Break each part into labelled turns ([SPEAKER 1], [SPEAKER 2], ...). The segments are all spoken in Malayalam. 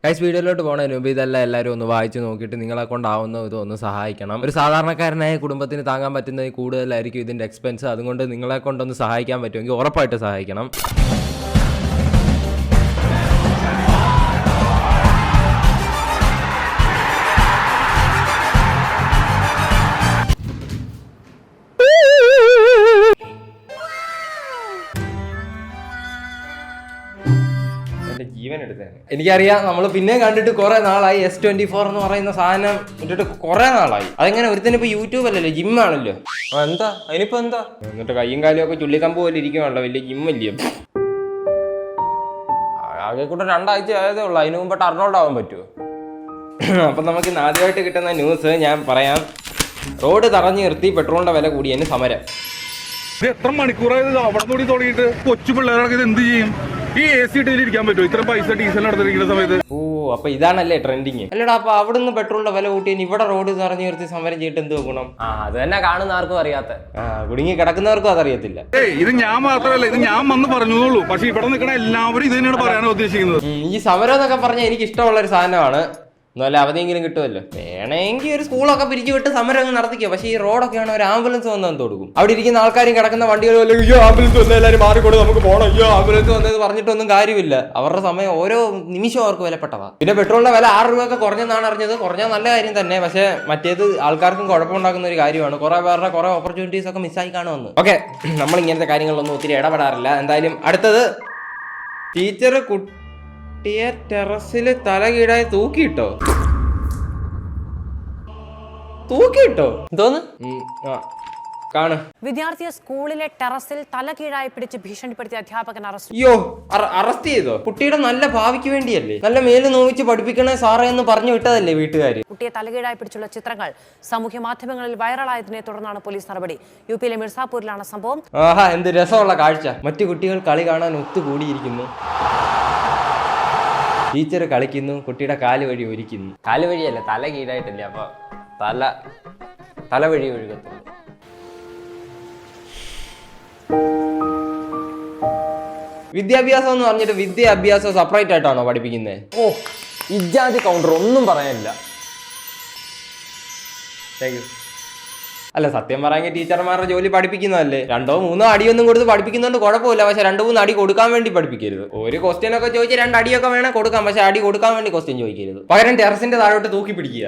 [SPEAKER 1] ഗൈസ് വീഡിയോയിലോട്ട് പോകുന്നതിന് മുമ്പ് ഇതെല്ലാം എല്ലാവരും ഒന്ന് വായിച്ച് നോക്കിയിട്ട് നിങ്ങളെ കൊണ്ടാവുന്ന ഇതൊന്ന് സഹായിക്കണം. ഒരു സാധാരണക്കാരനായ കുടുംബത്തിന് താങ്ങാൻ പറ്റുന്നതിൽ കൂടുതലായിരിക്കും ഇതിൻ്റെ എക്സ്പെൻസ്. അതുകൊണ്ട് നിങ്ങളെ കൊണ്ടൊന്ന് സഹായിക്കാൻ പറ്റുമെങ്കിൽ ഉറപ്പായിട്ട് സഹായിക്കണം. ജീവൻ എടുത്തേനെ. എനിക്കറിയാം, നമ്മൾ പിന്നെ കണ്ടിട്ട് കുറെ നാളായി. S24 എന്ന് പറയുന്ന സാധനം ഇട്ടിട്ട് കുറെ നാളായി. അതെങ്ങനെ ഒരുത്തന്നെ ഇപ്പൊ യൂട്യൂബ് അല്ലല്ലോ, ജിമ്മാണല്ലോ.
[SPEAKER 2] എന്താ അതിനിപ്പോ എന്താ?
[SPEAKER 1] എന്നിട്ട് കയ്യും കാലും ഒക്കെ ചുള്ളിക്കമ്പ് പോലെ ഇരിക്കുവാണല്ലോ, വലിയ ജിമ്മല്ലയോ. ആകെ കൂടെ 2 ആഴ്ച ആയതേ ഉള്ളൂ. അതിന് മുമ്പ് ടർണൗട്ട് ആവാൻ പറ്റുമോ? അപ്പം നമുക്ക് ഇന്ന് ആദ്യമായിട്ട് കിട്ടുന്ന ന്യൂസ് ഞാൻ പറയാം. റോഡ് തടഞ്ഞു നിർത്തി പെട്രോളിന്റെ വില കൂടിയതിന് സമരം.
[SPEAKER 3] എത്ര മണിക്കൂറായത് അവിടെ കൂടി തുടങ്ങിയിട്ട്? കൊച്ചു പിള്ളേരൊക്കെ ഇത് എന്ത് ചെയ്യും? ഈ AC ഇട്ടിട്ട് ഇരിക്കാൻ പറ്റുമോ ഇത്ര പൈസ ഡീസൽ നടത്തിരിക്കുന്ന സമയത്ത്?
[SPEAKER 1] ഓ, അപ്പൊ ഇതാണല്ലേ ട്രെൻഡിങ്. അല്ലടാ, അപ്പൊ അവിടുന്ന് പെട്രോളിന്റെ വില കൂട്ടിയതിന് ഇവിടെ റോഡ് തടഞ്ഞു നിർത്തി സമരം ചെയ്തിട്ട് എന്ത് ഗുണം?
[SPEAKER 2] അത് തന്നെ കാണുന്ന ആർക്കും അറിയാത്ത,
[SPEAKER 1] കുടുങ്ങി കിടക്കുന്നവർക്കും അതറിയത്തില്ല.
[SPEAKER 3] ഇത് ഞാൻ മാത്രമല്ല, ഇത് ഞാൻ വന്ന് പറഞ്ഞോളൂ. പക്ഷെ ഇവിടെ നിൽക്കണ എല്ലാവരും ഇത് തന്നെയാണ് പറയാനാണ് ഉദ്ദേശിക്കുന്നത്.
[SPEAKER 1] ഈ സമരം എന്നൊക്കെ പറഞ്ഞാൽ എനിക്ക് ഇഷ്ടമുള്ള ഒരു സാധനമാണ്. എന്നല്ല അവധിയെങ്കിലും കിട്ടുമല്ലോ. വേണമെങ്കിൽ ഒരു സ്കൂളൊക്കെ പിരിച്ചു വിട്ട് സമരം അങ്ങ് നടത്തിക്കോ. പക്ഷേ ഈ റോഡൊക്കെയാണ് ഒരു ആംബുലൻസ് വന്നെന്ന് കൊടുക്കും. അവിടെ ഇരിക്കുന്ന ആൾക്കാരും കിടക്കുന്ന വണ്ടികളും അല്ലെങ്കിൽ അയ്യോ ആംബുലൻസ് വന്നാൽ എല്ലാവരും മാറിക്കൊണ്ട് നമുക്ക് പോകണം, അയ്യോ ആംബുലൻസ് വന്നത് പറഞ്ഞിട്ടൊന്നും കാര്യമില്ല. അവരുടെ സമയം ഓരോ നിമിഷവും അവർക്ക് വിലപ്പെട്ടതാ. പിന്നെ പെട്രോളിന്റെ വില 6 രൂപയൊക്കെ കുറഞ്ഞെന്നാണ് അറിഞ്ഞത്. കുറഞ്ഞാൽ നല്ല കാര്യം തന്നെ. പക്ഷേ മറ്റേത് ആൾക്കാർക്കും കുഴപ്പമുണ്ടാക്കുന്ന ഒരു കാര്യമാണ്. കുറെ പേരുടെ കുറെ ഓപ്പർച്യൂണിറ്റീസ് ഒക്കെ മിസ്സായി കാണുമെന്ന്. ഓക്കെ, നമ്മൾ ഇങ്ങനത്തെ കാര്യങ്ങളിലൊന്നും ഒത്തിരി ഇടപെടാറില്ല. എന്തായാലും അടുത്തത്, ടീച്ചർ കുട്ടിയെ ടെറസിൽ തലകീഴായി തൂക്കിയിട്ടോ?
[SPEAKER 2] എന്തോന്ന്
[SPEAKER 1] കാണ്.
[SPEAKER 4] വിദ്യാർത്ഥിയെ സ്കൂളിലെ ടെറസിൽ തലകീഴായി പിടിച്ച് ഭീഷണിപ്പെടുത്തിയ അധ്യാപകൻ അറസ്റ്റ്.
[SPEAKER 1] അയ്യോ, അറസ്റ്റ് ചെയ്തോ? കുട്ടിയുടെ നല്ല ഭാവിക്ക് വേണ്ടിയല്ലേ, നല്ല മേല് നോവിച്ച് പഠിപ്പിക്കണേ സാറേ എന്ന് പറഞ്ഞു വിട്ടതല്ലേ വീട്ടുകാര്.
[SPEAKER 4] കുട്ടിയെ തലകീഴായി പിടിച്ചുള്ള ചിത്രങ്ങൾ സാമൂഹ്യ മാധ്യമങ്ങളിൽ വൈറലായതിനെ തുടർന്നാണ് പോലീസ് നടപടി. യുപിയിലെ മിർസാപൂരിലാണ് സംഭവം.
[SPEAKER 1] ആഹാ, എന്ത് രസമുള്ള കാഴ്ച. മറ്റു കുട്ടികൾ കളി കാണാൻ ഒത്തുകൂടിയിരിക്കുന്നു. ടീച്ചർ കളിക്കുന്നു, കുട്ടിയുടെ കാല് വഴി ഒരിക്കുന്നു.
[SPEAKER 2] കാല് വഴിയല്ല, തല കീഴായിട്ടല്ലേ. അപ്പൊ തല വഴി ഒഴുകത്തുള്ളൂ.
[SPEAKER 1] വിദ്യാഭ്യാസം എന്ന് പറഞ്ഞിട്ട് വിദ്യാഭ്യാസം സെപ്പറേറ്റ് ആയിട്ടാണോ പഠിപ്പിക്കുന്നത്?
[SPEAKER 2] ഓ, ഇജാതി കൗണ്ടർ ഒന്നും പറയാനില്ല.
[SPEAKER 1] അല്ല, സത്യം പറയാമെങ്കിൽ ടീച്ചർമാരുടെ ജോലി പഠിപ്പിക്കുന്നതല്ലേ. 2 or 3 അടിയൊന്നും കൊടുത്ത് പഠിപ്പിക്കുന്നതുകൊണ്ട് കുഴപ്പമില്ല. പക്ഷെ 2-3 അടി കൊടുക്കാൻ വേണ്ടി പഠിപ്പിക്കരുത്. ഒരു ക്വസ്റ്റ്യൻ ഒക്കെ ചോദിച്ച് 2 അടിയൊക്കെ വേണേൽ കൊടുക്കാം. പക്ഷെ അടി കൊടുക്കാൻ വേണ്ടി ക്വസ്റ്റ്യൻ ചോദിക്കരുത്. പകരം ടെറസിന്റെ താഴോട്ട് തൂക്കി പിടിക്കുക.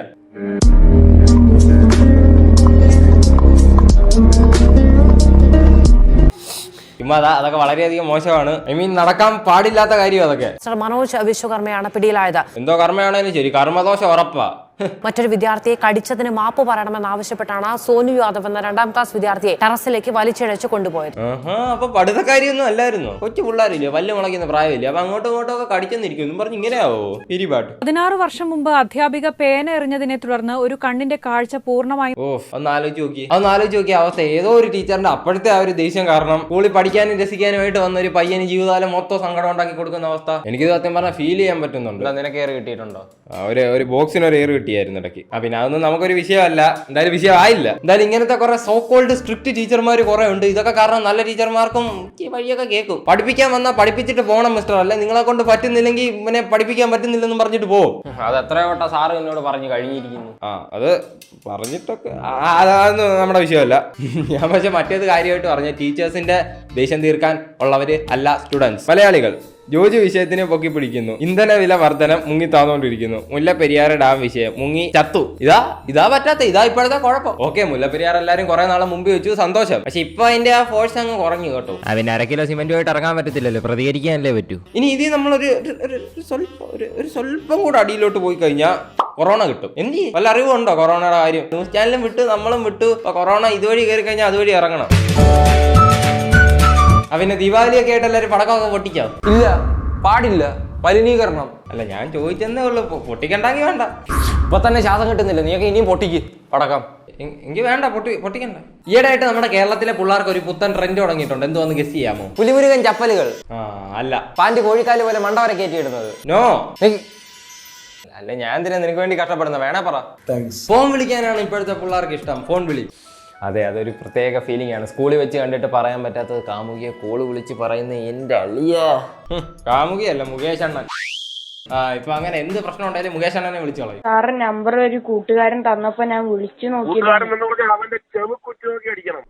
[SPEAKER 1] അതൊക്കെ വളരെയധികം മോശമാണ്. നടക്കാൻ പാടില്ലാത്ത കാര്യം അതൊക്കെ.
[SPEAKER 4] മനോജ് വിശ്വകർമ്മയാണ് പിടിയിലായത്.
[SPEAKER 1] എന്തോ കർമ്മയാണേലും ശരി, കർമ്മദോഷം ഉറപ്പാ.
[SPEAKER 4] മറ്റൊരു വിദ്യാർത്ഥിയെ കടിച്ചതിന് മാപ്പ് പറയണമെന്നാവശ്യപ്പെട്ടാണ് സോനു യാദവ് എന്ന 2ാം ക്ലാസ് വിദ്യാർത്ഥിയെ ടെറസിലേക്ക് വലിച്ചിഴച്ച് കൊണ്ടുപോയത്.
[SPEAKER 1] അപ്പൊ പഠിത്തക്കാരിയൊന്നും അല്ലായിരുന്നു. കൊച്ചു പിള്ളേരില്ലേ, പല്ല് മുളയ്ക്കുന്ന പ്രായമില്ല. അപ്പൊ അങ്ങോട്ടും ഇങ്ങോട്ടും ഒക്കെ കടിച്ചെന്നിരിക്കും പറഞ്ഞ് ഇങ്ങനെയാവോ?
[SPEAKER 5] 16 വർഷം മുമ്പ് അധ്യാപിക പേന എറിഞ്ഞതിനെ തുടർന്ന് ഒരു കണ്ണിന്റെ കാഴ്ച പൂർണ്ണമായും
[SPEAKER 1] ഒന്ന് ആലോചിച്ച് നോക്കിയ അവസ്ഥ. ഏതോ ഒരു ടീച്ചറിന്റെ അപ്പോഴത്തെ ആ ഒരു ദേഷ്യം കാരണം സ്കൂളിൽ പഠിക്കാനും രസിക്കാനുമായിട്ട് വന്ന ഒരു പയ്യന് ജീവിതകാലം മൊത്തം സങ്കടം ഉണ്ടാക്കി കൊടുക്കുന്ന അവസ്ഥ എനിക്ക് സത്യം പറഞ്ഞാൽ ഫീൽ ചെയ്യാൻ പറ്റുന്നുണ്ട്.
[SPEAKER 2] നിനക്ക് എയർ കിട്ടിയിട്ടുണ്ടോ?
[SPEAKER 1] ഒരു ബോക്സിന് ഒരു എയർ കിട്ടിയായിരുന്നു ഇടയ്ക്ക്. പിന്നെ അതൊന്നും നമുക്കൊരു വിഷയമല്ല. എന്തായാലും വിഷയമായില്ല. എന്തായാലും ഇങ്ങനത്തെ കുറെ സോ കോൾഡ് സ്ട്രിക്റ്റ് ടീച്ചർമാർ കുറെ ഉണ്ട്. ഇതൊക്കെ കാരണം നല്ല ടീച്ചർമാർക്കും വഴിയൊക്കെ കേൾക്കും. പഠിപ്പിക്കാൻ വന്നാൽ പഠിപ്പിച്ചിട്ട് പോകണം മിസ്റ്റർ. അല്ലെ നിങ്ങളെ കൊണ്ട് പറ്റുന്നില്ലെങ്കിൽ ഇവനെ പഠിപ്പിക്കാൻ പറ്റുന്നില്ലെന്നും പറഞ്ഞിട്ട് പോകും.
[SPEAKER 2] അത് എത്രയോ വട്ടം സാറ് എന്നോട് പറഞ്ഞു കഴിഞ്ഞിരിക്കുന്നു.
[SPEAKER 1] അത് പറഞ്ഞിട്ടൊക്കെ അതൊന്നും നമ്മുടെ വിഷയമല്ല. ഞാൻ പക്ഷെ മറ്റേത് കാര്യമായിട്ട് പറഞ്ഞ ടീച്ചേഴ്സിന്റെ ദേഷ്യം തീർക്കാൻ ഉള്ളവര് അല്ല സ്റ്റുഡൻസ്. മലയാളികൾ ജോജി വിഷയത്തിനെ പൊക്കി പിടിക്കുന്നു. ഇന്ധന വില വർധനം മുങ്ങി താന്നുകൊണ്ടിരിക്കുന്നു. മുല്ലപ്പെരിയാർ ഡാം വിഷയം മുങ്ങി ചത്തു. ഇതാ പറ്റാത്ത, ഇതാ ഇപ്പോഴത്തെ കുഴപ്പം. ഓക്കെ, മുല്ലപ്പെരിയാർ എല്ലാരും കുറെ നാളെ മുമ്പ് വെച്ചു, സന്തോഷം. പക്ഷെ ഇപ്പൊ അതിന്റെ ആ ഫോഴ്സ് അങ്ങ് കുറഞ്ഞു കേട്ടോ.
[SPEAKER 2] അതിന് 1 കിലോ സിമെന്റുമായിട്ട് ഇറങ്ങാൻ പറ്റത്തില്ലല്ലോ, പ്രതികരിക്കാനല്ലേ പറ്റൂ.
[SPEAKER 1] ഇനി ഇത് നമ്മളൊരു സ്വല്പം കൂടെ അടിയിലോട്ട് പോയി കഴിഞ്ഞാൽ കൊറോണ കിട്ടും. എന്ത് വല്ല അറിവുണ്ടോ കൊറോണയുടെ കാര്യം? ന്യൂസ് ചാനലും വിട്ടു, നമ്മളും വിട്ടു. കൊറോണ ഇതുവഴി കയറി കഴിഞ്ഞാൽ അതുവഴി ഇറങ്ങണം. പിന്നെ ദീപാവലിയൊക്കെ ആയിട്ട് എല്ലാവരും പടക്കമൊക്കെ പൊട്ടിക്കാം?
[SPEAKER 2] ഇല്ല, പാടില്ല. മലിനീകരണം.
[SPEAKER 1] അല്ല, ഞാൻ ചോദിച്ചെന്നേ ഉള്ളു. പൊട്ടിക്കണ്ടെങ്കിൽ വേണ്ട.
[SPEAKER 2] ഇപ്പൊ തന്നെ ശ്വാസം കിട്ടുന്നില്ല. നീയൊക്കെ ഇനിയും പൊട്ടിക്ക് പടക്കം.
[SPEAKER 1] എങ്കിൽ വേണ്ട, പൊട്ടിക്കണ്ട. ഈയിടെയായിട്ട് നമ്മുടെ കേരളത്തിലെ പിള്ളേർക്ക് ഒരു പുത്തൻ ട്രെൻഡ് തുടങ്ങിയിട്ടുണ്ട്. എന്തുവന്ന് ഗസ് ചെയ്യാമോ?
[SPEAKER 2] പുലിമുരുകൻ ചപ്പലുകൾ.
[SPEAKER 1] അല്ല,
[SPEAKER 2] പാന്റ് കോഴിക്കാല് പോലെ മണ്ടവരെ കയറ്റിയിടുന്നത്.
[SPEAKER 1] നോ.
[SPEAKER 2] അല്ല, ഞാൻ എന്തിനാ നിനക്ക് വേണ്ടി കഷ്ടപ്പെടുന്ന? വേണേ പറ.
[SPEAKER 1] ഫോൺ വിളിക്കാനാണ് ഇപ്പോഴത്തെ പിള്ളേർക്ക് ഇഷ്ടം. ഫോൺ വിളി.
[SPEAKER 2] അതെ, അതൊരു പ്രത്യേക ഫീലിംഗ് ആണ്. സ്കൂളിൽ വെച്ച് കണ്ടിട്ട് പറയാൻ പറ്റാത്തത് കാമുകിയെ കോള് വിളിച്ച് പറയുന്ന എന്റെ അളിയ.
[SPEAKER 1] കാമുകിയല്ല, മുകേഷ് അണ്ണൻ. ഇപ്പൊ അങ്ങനെ എന്ത് പ്രശ്നം ഉണ്ടായാലും മുകേഷ് അണ്ണനെ വിളിച്ചു കളയും.
[SPEAKER 6] സാറ് നമ്പർ ഒരു കൂട്ടുകാരൻ തന്നപ്പോ ഞാൻ വിളിച്ചു നോക്കി.
[SPEAKER 7] അവന്റെ ചെവി കുറ്റി നോക്കി അടിക്കണം.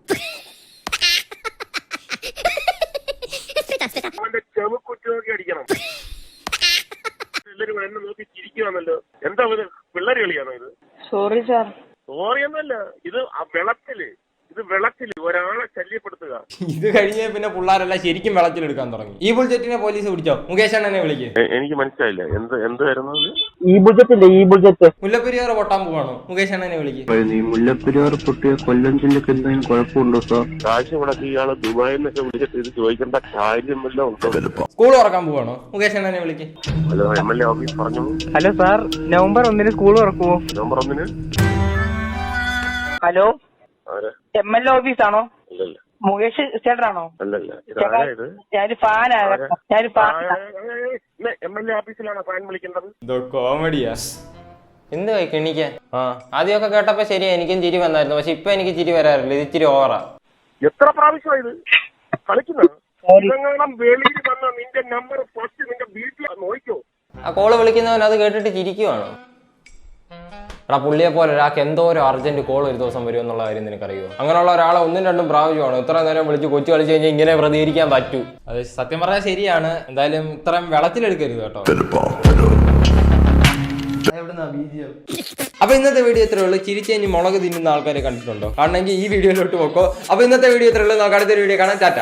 [SPEAKER 7] അവന്റെ ചെവി കുറ്റി നോക്കി അടിക്കണം. എല്ലാരും എന്നെ നോക്കി ചിരിക്കുവാന്നല്ലോ. എന്താ പിള്ളേര് കളിയാണോ ഇത്?
[SPEAKER 6] Sorry sir.
[SPEAKER 7] സോറി ഒന്നല്ല, ഇത് വെള്ളത്തില് ഒരാളെ ശല്യപ്പെടുത്തുക.
[SPEAKER 1] ഇത് കഴിഞ്ഞ പിന്നെ പിള്ളേരെല്ലാം ശരിക്കും വെള്ളത്തിലെടുക്കാൻ തുടങ്ങി. ഈ ബുൾജെറ്റിനെ പോലീസ് പിടിച്ചോ? മുകേഷ് അണ്ണനെ വിളിക്ക്.
[SPEAKER 7] എനിക്ക് മനസ്സിലായില്ല എന്ത് വരുന്നത്?
[SPEAKER 8] ഈ ബുജറ്റ്
[SPEAKER 1] മുല്ലപ്പെരിയാർ പൊട്ടാൻ പോവാണോ? മുകേഷ് അണ്ണനെ വിളിക്ക്.
[SPEAKER 8] മുല്ലപ്പെരിയാർ പൊട്ടിയ കൊല്ലം ജില്ലക്ക് എന്തെങ്കിലും കുഴപ്പമുണ്ടോ സാർ?
[SPEAKER 7] കാശ് മുടക്കി ഇയാള് ദുബായിൽ നിന്നൊക്കെ വിളിച്ചിട്ട് ഇത് ചോദിക്കേണ്ട കാര്യം വല്ലതും ഉണ്ടോ?
[SPEAKER 1] സ്കൂൾ തുറക്കാൻ പോവാണോ? മുകേഷ് അണ്ണനെ വിളിക്ക്.
[SPEAKER 7] ഹലോ, MLA ഓഫീസ് പറഞ്ഞു.
[SPEAKER 8] ഹലോ സാർ, നവംബർ 1 സ്കൂൾ തുറക്കുമോ?
[SPEAKER 7] നവംബർ 1?
[SPEAKER 8] ഹലോ,
[SPEAKER 7] ആരാ?
[SPEAKER 8] MLA ഓഫീസാണോ?
[SPEAKER 7] അല്ലല്ല.
[SPEAKER 8] മുകേഷ് ചേട്ടനാണോ?
[SPEAKER 7] അല്ലല്ല. ഇതാരാ ഇത്?
[SPEAKER 8] ഞാനൊരു ഫാനാണ്.
[SPEAKER 7] MLA ഓഫീസിലാണോ ഫാൻ വിളിക്കേണ്ടത്?
[SPEAKER 1] ഇതോ കോമഡിയാ.
[SPEAKER 2] എന്ത് കിണിക്കാൻ? ആദ്യമൊക്കെ കേട്ടപ്പോ ശരിയാ, എനിക്കും ചിരി വന്നായിരുന്നു. പക്ഷെ ഇപ്പൊ എനിക്ക് ചിരി വരാറില്ല, ഇത് ഇച്ചിരി ഓവറാ.
[SPEAKER 7] എത്ര പ്രാവശ്യമായി ഇത് കളിക്കുന്ന? വെളിയിൽ വന്ന നിന്റെ നമ്പർ ഫസ്റ്റ് നിന്റെ വീട്ടിൽ നോക്കിക്കോ.
[SPEAKER 2] ആ കോള് വിളിക്കുന്നവൻ അത് കേട്ടിട്ട് ചിരിക്കുവാണോ? എടാ, പുള്ളിയെ പോലെ ഒരാൾക്ക് എന്തോ ഒരു അർജന്റ് കോൾ ഒരു ദിവസം വരും എന്നുള്ള കാര്യം നിനക്കറിയോ? അങ്ങനെയുള്ള ഒരാളെ 1-2 പ്രാവശ്യമാണ് ഇത്ര നേരം വിളിച്ച് കൊച്ചു കളിച്ചു കഴിഞ്ഞാൽ ഇങ്ങനെ പ്രതികരിക്കാൻ പറ്റൂ.
[SPEAKER 1] അത് സത്യം പറഞ്ഞാൽ ശരിയാണ്. എന്തായാലും ഇത്രയും വെള്ളത്തിലെടുക്കരുത് കേട്ടോ. അപ്പൊ ഇന്നത്തെ വീഡിയോ ഇത്രേ ഉള്ളൂ. ചിരിച്ചേഞ്ഞ് മുളക് തിന്നുന്ന ആൾക്കാരെ കണ്ടിട്ടുണ്ടോ? കാണണമെങ്കിൽ ഈ വീഡിയോയിലോട്ട് പോക്കോ. അപ്പൊ ഇന്നത്തെ വീഡിയോ ഇത്രേ ഉള്ളൂ. നമുക്ക് അടുത്തൊരു വീഡിയോ കാണാം. ടാറ്റ.